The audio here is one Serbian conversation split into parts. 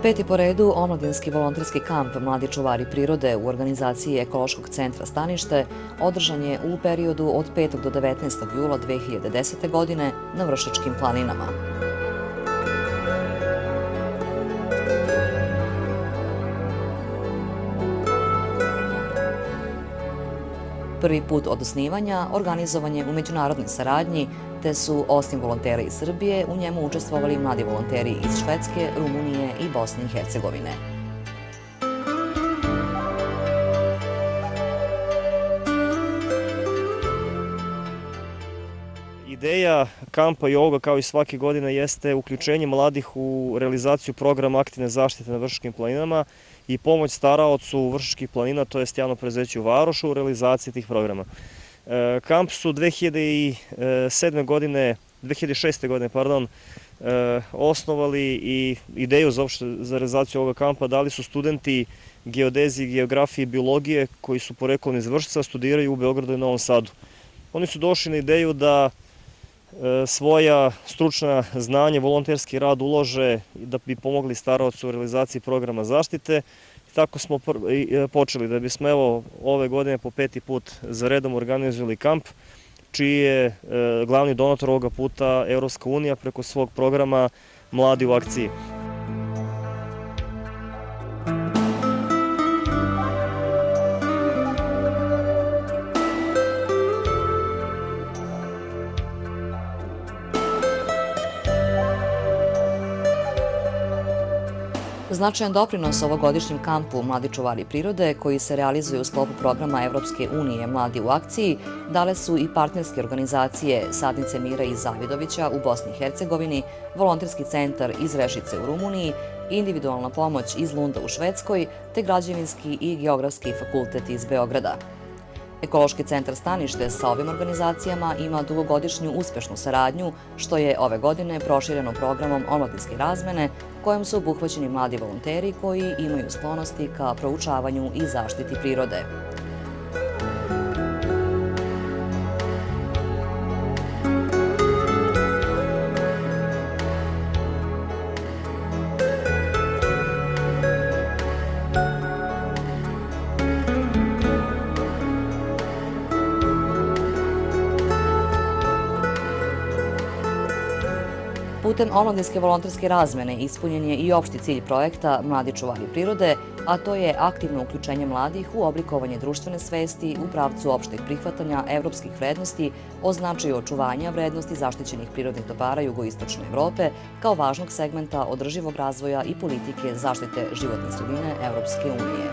Peti po redu Omladinski volonterski kamp Mladi čuvari prirode u organizaciji Ekološkog centra Stanište održan je u periodu od 5. do 19. jula 2010. godine na Vršačkim planinama. Prvi put od osnivanja organizovan je u međunarodnoj saradnji, te su, osim volontera iz Srbije, u njemu učestvovali mladi volonteri iz Švedske, Rumunije i Bosne i Hercegovine. Ideja kampa i ovoga, kao i svake godine, jeste uključenje mladih u realizaciju programa aktivne zaštite na Vršačkim planinama i pomoć staraocu Vršačkih planina, to jest javno preduzeće u Varošu, u realizaciji tih programa. Kamp su 2006. godine, osnovali i ideju za realizaciju ovoga kampa dali su studenti geodezije, geografije i biologije koji su poreklom iz Vršca, studiraju u Beogradu i Novom Sadu. Oni su došli na ideju da svoja stručna znanja, volonterski rad ulože da bi pomogli staraocu u realizaciji programa zaštite. Tako smo počeli, da bismo ove godine po peti put za redom organizovali kamp, čiji je glavni donator ovoga puta Evropska unija preko svog programa Mladi u akciji. Značajan doprinos ovogodišnjem kampu Mladi čuvari prirode, koji se realizuje u sklopu programa Evropske unije Mladi u akciji, dale su i partnerske organizacije Sadnice mira iz Zavidovića u Bosni i Hercegovini, Volonterski centar iz Rešice u Rumuniji, individualna pomoć iz Lunda u Švedskoj, te Građevinski i Geografski fakultet iz Beograda. Ekološki centar Stanište sa ovim organizacijama ima dugogodišnju uspešnu saradnju, što je ove godine prošireno programom Omladinske razmene, kojom su obuhvaćeni mladi volonteri koji imaju sklonosti ka proučavanju i zaštiti prirode. Putem Omladinske volonterske razmene ispunjen je i opšti cilj projekta Mladi čuvari prirode, a to je aktivno uključenje mladih u oblikovanje društvene svesti u pravcu opšteg prihvatanja evropskih vrednosti o značaju očuvanja vrednosti zaštićenih prirodnih dobara jugoistočne Evrope kao važnog segmenta održivog razvoja i politike zaštite životne sredine Evropske unije.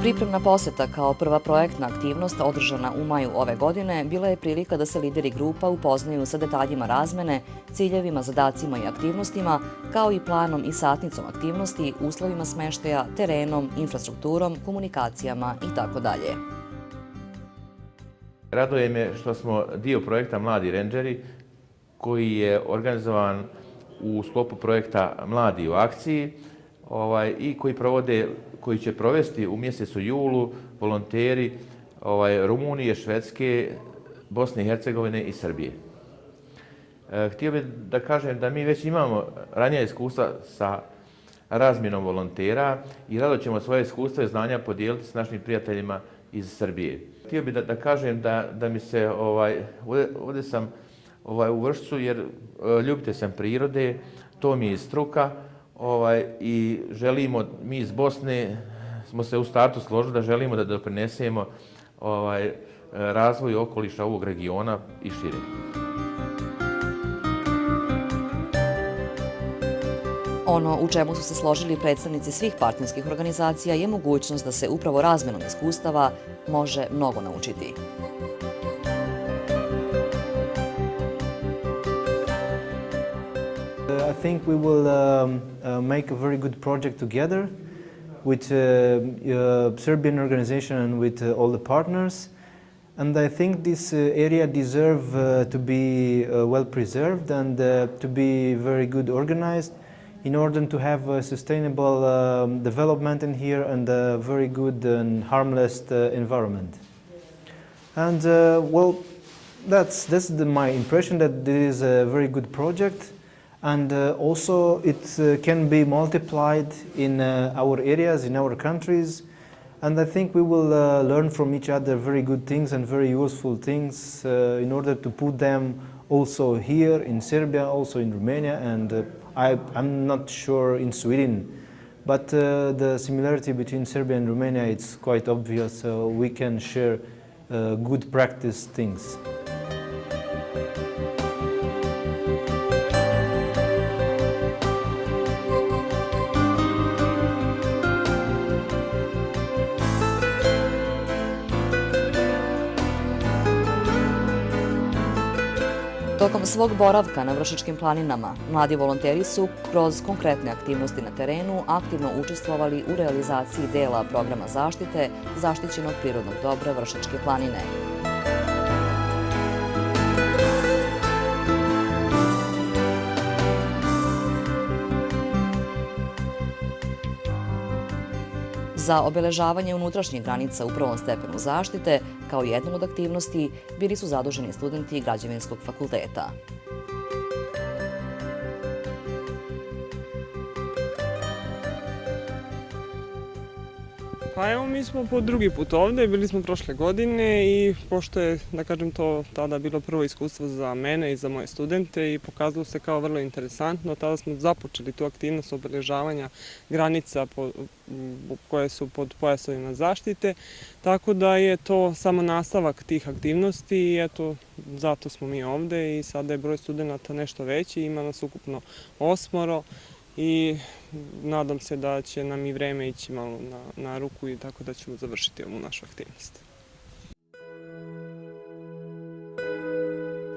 Pripremna poseta kao prva projektna aktivnost održana u maju ove godine bila je prilika da se lideri grupa upoznaju sa detaljima razmene, ciljevima, zadacima i aktivnostima, kao i planom i satnicom aktivnosti, uslovima smeštaja, terenom, infrastrukturom, komunikacijama itd. Raduje me što smo dio projekta Mladi rendžeri koji je organizovan u sklopu projekta Mladi u akciji i koji će provesti u mjesecu julu volonteri Rumunije, Švedske, Bosne i Hercegovine i Srbije. Htio bih da kažem da mi već imamo ranija iskustva sa razmjenom volontera i rado ćemo svoje iskustva i znanja podijeliti s našim prijateljima iz Srbije. Htio bih da kažem da mi se, ovdje sam u Vršcu jer ljubitelj sam prirode, to mi je struka i želimo, mi iz Bosne smo se u startu složili da želimo da doprinesemo razvoju okoliša ovog regiona i šire. Ono u čemu su se složili predstavnici svih partnerskih organizacija je mogućnost da se upravo razmenom iskustava može mnogo naučiti. I think we will make a very good project together with Serbian organization and with all the partners. And I think this area deserves to be well preserved and to be very good organized in order to have a sustainable development in here and a very good and harmless environment. And well, that's my impression that this is a very good project. And also it can be multiplied in our areas, in our countries. And I think we will learn from each other very good things and very useful things in order to put them also here in Serbia, also in Romania, and I'm not sure in Sweden. But the similarity between Serbia and Romania is quite obvious, so we can share good practice things. Tokom svog boravka na Vršačkim planinama, mladi volonteri su kroz konkretne aktivnosti na terenu aktivno učestvovali u realizaciji dela programa zaštite zaštićenog prirodnog dobra Vršačke planine. Za obeležavanje unutrašnjih granica u prvom stepenu zaštite, kao jednom od aktivnosti, bili su zaduženi studenti Građevinskog fakulteta. Pa evo, mi smo po drugi put ovde, bili smo prošle godine i pošto je, da kažem, to tada bilo prvo iskustvo za mene i za moje studente i pokazalo se kao vrlo interesantno, tada smo započeli tu aktivnost obeležavanja granica koje su pod pojasovima zaštite, tako da je to samo nastavak tih aktivnosti i eto, zato smo mi ovde i sada je broj studenta nešto veći, ima nas ukupno 8 i nadam se da će nam i vreme ići malo na ruku i tako da ćemo završiti ovu našu aktivnost.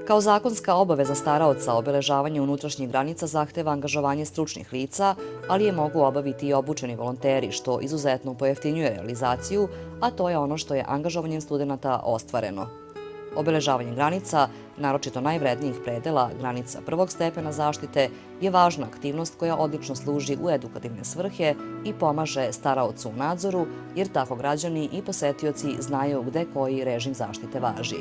Kao zakonska obaveza staraoca obeležavanje unutrašnjih granica zahteva angažovanje stručnih lica, ali je mogu obaviti i obučeni volonteri, što izuzetno pojeftinjuje realizaciju, a to je ono što je angažovanjem studenta ostvareno. Obeležavanje granica, naročito najvrednijih predela granica prvog stepena zaštite, je važna aktivnost koja odlično služi u edukativne svrhe i pomaže staraocu u nadzoru, jer tako građani i posetioci znaju gde koji režim zaštite važi.